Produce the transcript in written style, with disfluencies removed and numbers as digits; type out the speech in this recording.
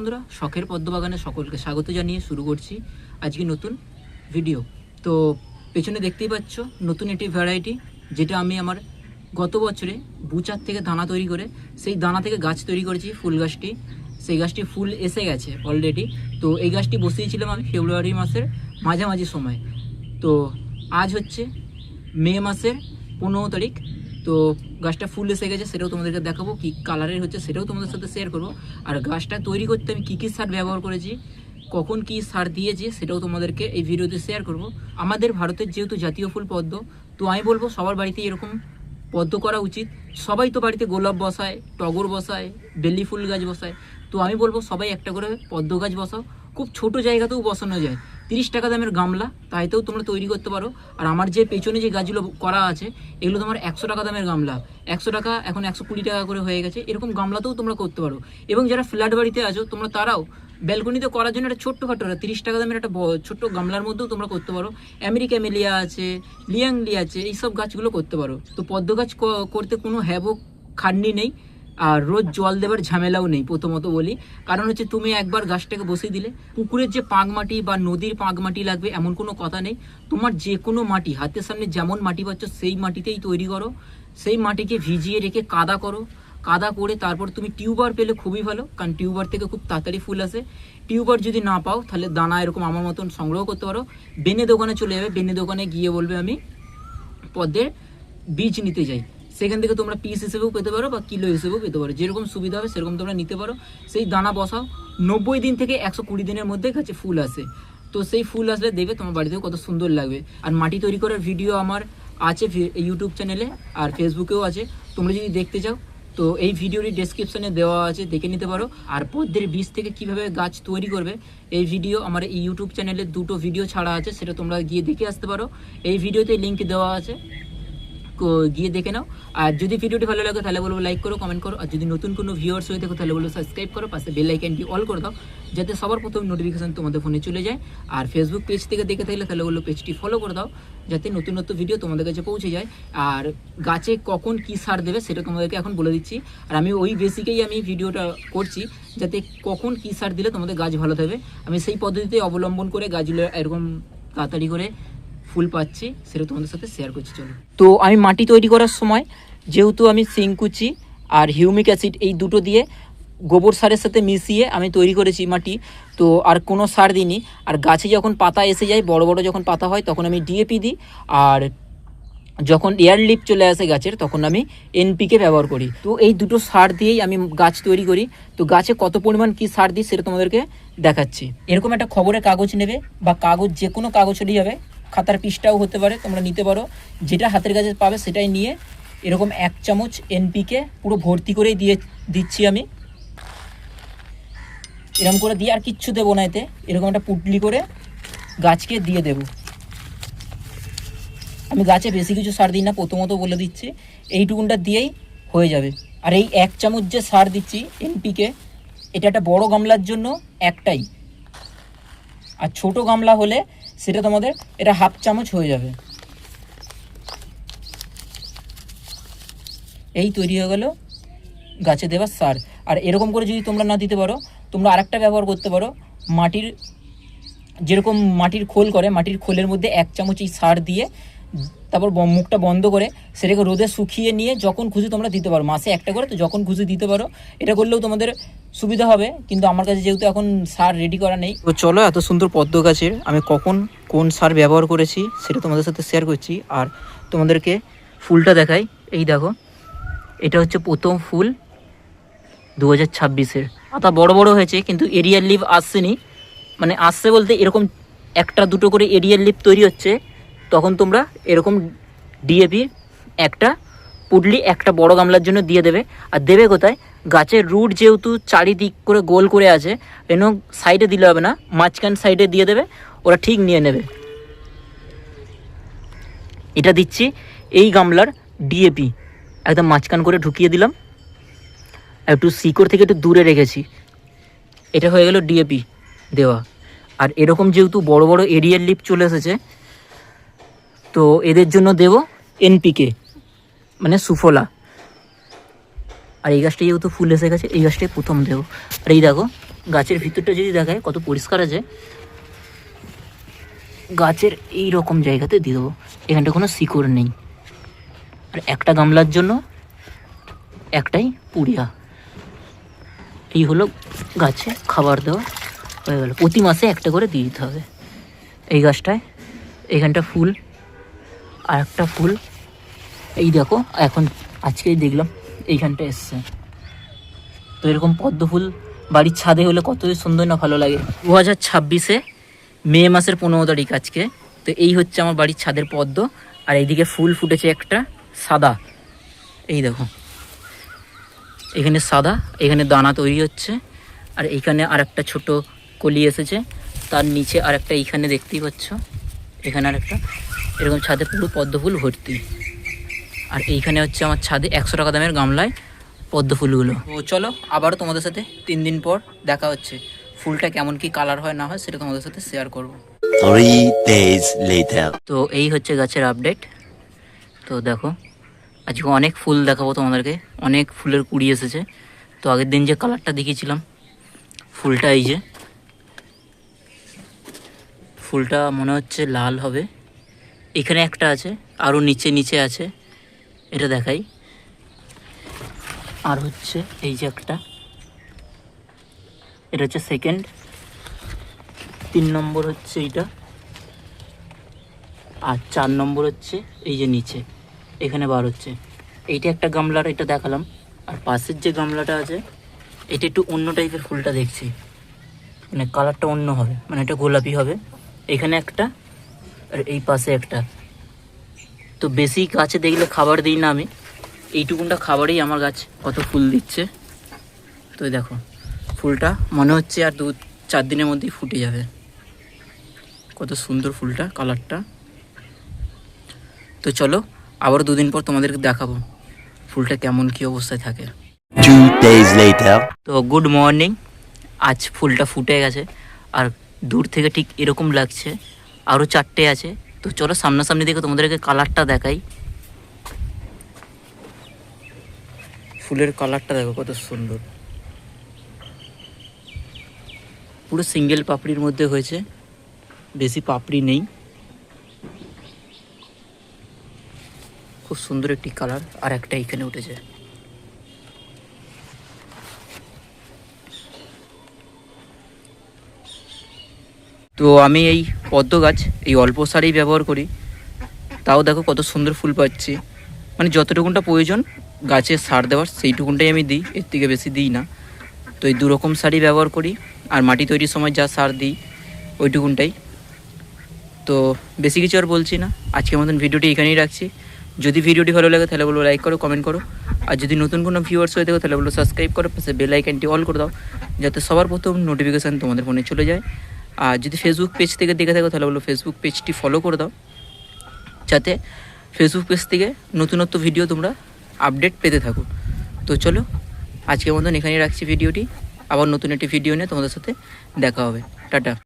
বন্ধুরা, শখের পদ্মবাগানে সকলকে স্বাগত জানিয়ে শুরু করছি আজকে নতুন ভিডিও। তো পেছনে দেখতেই পাচ্ছ নতুন একটি ভ্যারাইটি, যেটা আমি আমার গত বছরে বুচার থেকে দানা তৈরি করে সেই দানা থেকে গাছ তৈরি করেছি ফুল গাছটি। সেই গাছটি ফুল এসে গেছে অলরেডি। তো এই গাছটি বসিয়েছিলাম আমি ফেব্রুয়ারি মাসের মাঝামাঝি সময়। তো আজ হচ্ছে মে মাসের 15 তারিখ। তো গাছটা ফুল এসে গেছে, সেটাও তোমাদেরকে দেখাবো, কী কালারের হচ্ছে সেটাও তোমাদের সাথে শেয়ার করবো। আর গাছটা তৈরি করতে আমি কী কী সার ব্যবহার করেছি, কখন কী সার দিয়েছি, সেটাও তোমাদেরকে এই ভিডিওতে শেয়ার করব। আমাদের ভারতের যেহেতু জাতীয় ফুল পদ্ম, তো আমি বলবো সবার বাড়িতে এরকম পদ্ম করা উচিত। সবাই তো বাড়িতে গোলাপ বসায়, টগর বসায়, বেলি ফুল গাছ বসায়। তো আমি বলবো সবাই একটা করে পদ্ম গাছ বসাও। খুব ছোট জায়গাতেও বসানো যায়, 30 টাকা দামের গামলা তাইতেও তোমরা তৈরি করতে পারো। আর আমার যে পেছনে যে গাছগুলো করা আছে এগুলো তোমার 100 টাকা দামের গামলা, 100 টাকা এখন 120 টাকা করে হয়ে গেছে। এরকম গামলাতেও তোমরা করতে পারো। এবং যারা ফ্ল্যাট বাড়িতে আছো তোমরা, তারাও ব্যালকনিতে করার জন্য একটা ছোট্টখাটো 30 টাকা দামের একটা ছোট্ট গামলার মধ্যেও তোমরা করতে পারো। আমেরিকা মেলিয়া আছে, লিয়াংলি আছে, এইসব গাছগুলো করতে পারো। তো পদ্ম গাছ করতে কোনো হ্যাবক খাটনি নেই, আর রোজ জল দেবার ঝামেলাও নেই। প্রথমত বলি, কারণ হচ্ছে তুমি একবার গাছটাকে বসিয়ে দিলে, পুকুরের যে পাঁক মাটি বা নদীর পাঁক মাটি লাগবে এমন কোনো কথা নেই। তোমার যে কোনো মাটি, হাতের সামনে যেমন মাটি পাচ্ছ সেই মাটিতেই তৈরি করো। সেই মাটিকে ভিজিয়ে রেখে কাদা করো, কাদা করে তারপর তুমি টিউবার পেলে খুবই ভালো, কারণ টিউবার থেকে খুব তাড়াতাড়ি ফুল আসে। টিউবার যদি না পাও তাহলে দানা এরকম আমার মতন সংগ্রহ করতে পারো। বেনে দোকানে চলে যাবে, বেনে দোকানে গিয়ে বলবে আমি পদ্মের বীজ নিতে যাই, সেখান থেকে তোমরা পিস হিসেবেও পেতে পারো বা কিলো হিসেবেও পেতে পারো, যেরকম সুবিধা হবে সেরকম তোমরা নিতে পারো। সেই দানা বসাও, 90 দিন থেকে 120 দিনের মধ্যে গাছে ফুল আসে। তো সেই ফুল আসলে দেখবে তোমার বাড়িতেও কত সুন্দর লাগবে। আর মাটি তৈরি করার ভিডিও আমার আছে ইউটিউব চ্যানেলে, আর ফেসবুকেও আছে। তোমরা যদি দেখতে চাও তো এই ভিডিওটি ডেসক্রিপশনে দেওয়া আছে, দেখে নিতে পারো। আর পদ্মের বীজ থেকে কিভাবে গাছ তৈরি করবে এই ভিডিও আমার এই ইউটিউব চ্যানেলে 2টো ভিডিও ছাড়া আছে, সেটা তোমরা গিয়ে দেখে আসতে পারো। এই ভিডিওতে লিঙ্ক দেওয়া আছে, গিয়ে দেখে নাও। আর যদি ভিডিওটি ভালো লাগে তাহলে বলবো লাইক করো, কমেন্ট করো। আর যদি নতুন কোনো ভিউয়ার্স হয়ে থাকো তাহলে বলবো সাবস্ক্রাইব করো, পাশে বেল আইকনটি অল করে দাও, যাতে সবার প্রথম নোটিফিকেশন তোমাদের ফোনে চলে যায়। আর ফেসবুক পেজ থেকে দেখে থাকলে তাহলে বলবো পেজটি ফলো করে দাও, যাতে নতুন নতুন ভিডিও তোমাদের কাছে পৌঁছে যায়। আর গাছে কখন কী সার দেবে সেটা তোমাদেরকে এখন বলে দিচ্ছি। আর আমি ওই বেসিকেই আমি ভিডিওটা করছি, যাতে কখন কী সার দিলে তোমাদের গাছ ভালো থাকবে। আমি সেই পদ্ধতিতে অবলম্বন করে গাছগুলো এরকম তাড়াতাড়ি করে ফুল পাচ্ছি, সেটা তোমাদের সাথে শেয়ার করছি। চলো, তো আমি মাটি তৈরি করার সময় যেহেতু আমি সিংকুচি আর হিউমিক অ্যাসিড এই দুটো দিয়ে গোবর সারের সাথে মিশিয়ে আমি তৈরি করেছি মাটি, তো আর কোনো সার দিইনি। আর গাছে যখন পাতা এসে যায়, বড় বড় যখন পাতা হয়, তখন আমি ডিএপি দিই। আর যখন এয়ার লিপ চলে আসে গাছের, তখন আমি এনপিকে ব্যবহার করি। তো এই দুটো সার দিয়েই আমি গাছ তৈরি করি। তো গাছে কত পরিমাণ কী সার দিই সেটা তোমাদেরকে দেখাচ্ছি। এরকম একটা খবরের কাগজ নেবে, বা কাগজ যে কোনো কাগজ হলেই যাবে, খাতার পৃষ্ঠাও হতে পারে, তোমরা নিতে পারো। যেটা হাতের কাছে পাবে সেটাই নিয়ে এরকম 1 চামচ এনপিকে পুরো ভর্তি করেই দিচ্ছি আমি। এরকম করে দিয়ে আর কিচ্ছু দেবো না এতে, এরকম একটা পুটলি করে গাছকে দিয়ে দেব। আমি গাছে বেশি কিছু সার দিই না, প্রথমত বলে দিচ্ছি, এইটুকুনটা দিয়েই হয়ে যাবে। আর এই 1 চামচ যে সার দিচ্ছি এনপিকে, এটা একটা বড় গামলার জন্য একটাই, আর ছোট গামলা হলে সেটা তোমাদের এটা 1/2 চামচ হয়ে যাবে। এই তৈরি হয়ে গেল গাছে দেওয়ার সার। আর এরকম করে যদি তোমরা না দিতে পারো, তোমরা আরেকটা ব্যবহার করতে পারো। মাটির যেরকম মাটির খোল করে, মাটির খোলের মধ্যে 1 চামচ এই সার দিয়ে তারপর মুখটা বন্ধ করে সেটাকে রোদে শুকিয়ে নিয়ে যখন খুশি তোমরা দিতে পারো, মাসে একটা করে, তো যখন খুশি দিতে পারো। এটা করলেও তোমাদের সুবিধা হবে, কিন্তু আমার কাছে যেহেতু এখন সার রেডি করা নেই। তো চলো, এত সুন্দর পদ্ম গাছের আমি কখন কোন সার ব্যবহার করেছি সেটা তোমাদের সাথে শেয়ার করছি। আর তোমাদেরকে ফুলটা দেখাই। এই দেখো, এটা হচ্ছে প্রথম ফুল 2026-এর। পাতা বড় বড় হয়েছে, কিন্তু এরিয়াল লিভ আসছেনি। মানে আসছে বলতে এরকম 1-2 করে এরিয়াল লিভ তৈরি হচ্ছে। তখন তোমরা এরকম ডিএপি একটা পুডলি একটা বড় গামলার জন্য দিয়ে দেবে। আর দেবে কোথায়? গাছের রুট যেহেতু চারিদিক করে গোল করে আছে, এন সাইডে দিলে হবে না, মাঝখান সাইডে দিয়ে দেবে, ওরা ঠিক নিয়ে নেবে। এটা দিচ্ছি এই গামলার ডিএপি, একদম মাঝখান করে ঢুকিয়ে দিলাম, একটু শিকড় থেকে একটু দূরে রেখেছি। এটা হয়ে গেল ডিএপি দেওয়া। আর এরকম যেহেতু বড় বড় এরিয়াল লিপ চলে এসেছে, তো এদের জন্য দেব এনপিকে, মানে সুফলা। আর এই গাছটা যেহেতু ফুল এসে গেছে, এই গাছটাই প্রথম দেবো। আর এই দেখো, গাছের ভিতরটা যদি দেখায় কত পরিষ্কার আছে, গাছের এই রকম জায়গাতে দিয়ে দেবো, এখানটা কোনো শিকড় নেই। আর একটা গামলার জন্য একটাই পুড়িয়া। এই হলো গাছে খাবার দেওয়া হয়ে গেল। প্রতি মাসে একটা করে দিয়ে দিতে হবে। এই গাছটায় এখানটা ফুল, আর একটা ফুল এই দেখো এখন আজকেই দেখলাম এইখানটা এসছে। তো এরকম পদ্ম ফুল বাড়ির ছাদে হলে কতই সুন্দর না ভালো লাগে। 2026 মে মাসের 15 তারিখ আজকে। তো এই হচ্ছে আমার বাড়ির ছাদের পদ্ম। আর এইদিকে ফুল ফুটেছে একটা সাদা, এই দেখো এখানে সাদা, এখানে দানা তৈরি হচ্ছে। আর এইখানে আর একটা ছোট কলি এসেছে, তার নিচে আর একটা এইখানে দেখতেই পাচ্ছ, এখানে আর একটা এরকম ছাদে পুরো পদ্ম ফুল ভর্তি। আর এইখানে হচ্ছে আমার ছাদে 100 টাকা দামের গামলায় পদ্ম ফুলগুলো। তো চলো আবারও তোমাদের সাথে 3 দিন পর দেখা হচ্ছে। ফুলটা কেমন কি কালার হয় না হয় সেটা তোমাদের সাথে শেয়ার করব। 3 days later. তো এই হচ্ছে গাছের আপডেট। তো দেখো আজকে অনেক ফুল দেখাবো তোমাদেরকে, অনেক ফুলের কুড়ি এসেছে। তো আগের দিন যে কালারটা দেখিয়েছিলাম ফুলটা, এই যে ফুলটা মনে হচ্ছে লাল হবে। এখানে একটা আছে, আরও নিচে নিচে আছে, এটা দেখাই। আর হচ্ছে এই যে একটা, এটা হচ্ছে সেকেন্ড, 3 নম্বর হচ্ছে এইটা, আর 4 নম্বর হচ্ছে এই যে নিচে এখানে বার হচ্ছে। এইটা একটা গামলার, এটা দেখালাম। আর পাশের যে গামলাটা আছে এটা একটু অন্য টাইপের ফুলটা দেখছি, মানে কালারটা অন্য হবে, মানে এটা গোলাপি হবে। এখানে একটা আর এই পাশে একটা। তো বেশি গাছে দেখলে খাবার দিই না আমি, এইটুকুনটা খাবারেই আমার গাছ কত ফুল দিচ্ছে। তো দেখো ফুলটা মনে হচ্ছে আর 2-4 দিনের মধ্যেই ফুটে যাবে। কত সুন্দর ফুলটা, কালারটা। তো চলো আবারও 2 দিন পর তোমাদেরকে দেখাবো ফুলটা কেমন কি অবস্থায় থাকে। 2 days later. তো গুড মর্নিং। আজ ফুলটা ফুটে গেছে আর দূর থেকে ঠিক এরকম লাগছে। আরও 4টে আছে। তো চলো সামনাসামনি দেখে তোমাদেরকে কালারটা দেখাই। ফুলের কালারটা দেখো কত সুন্দর, পুরো সিঙ্গেল পাপড়ির মধ্যে হয়েছে, বেশি পাপড়ি নেই। খুব সুন্দর একটি কালার। আর একটা এখানে উঠেছে। তো আমি এই পদ্ম গাছ এই অল্প সারেই ব্যবহার করি, তাও দেখো কত সুন্দর ফুল পাচ্ছি। মানে যতটুকুনটা প্রয়োজন গাছে সার দেওয়ার সেইটুকুনটাই আমি দিই, এর থেকে বেশি দিই না। তো এই 2 রকম সারই ব্যবহার করি। আর মাটি তৈরির সময় যা সার দিই ওইটুকুনটাই। তো বেশি কিছু আর বলছি না, আজকের মতন ভিডিওটি এখানেই রাখছি। যদি ভিডিওটি ভালো লাগে তাহলে বলবো লাইক করো, কমেন্ট করো। আর যদি নতুন কোনো ভিউয়ার্স হয়ে থাকো তাহলে বলবো সাবস্ক্রাইব করো, পাশে বেল আইকনটি অল করে দাও, যাতে সবার প্রথম নোটিফিকেশান তোমাদের ফোনে চলে যায়। আর যদি ফেসবুক পেজ থেকে দেখে থাকো তাহলে বলবো ফেসবুক পেজটি ফলো করে দাও, যাতে ফেসবুক পেজ থেকে নতুনত্ব ভিডিও তোমরা আপডেট পেতে থাকো। তো চলো আজকের মতন এখানেই রাখছি ভিডিওটি। আবার নতুন একটি ভিডিও নিয়ে তোমাদের সাথে দেখা হবে। টাটা।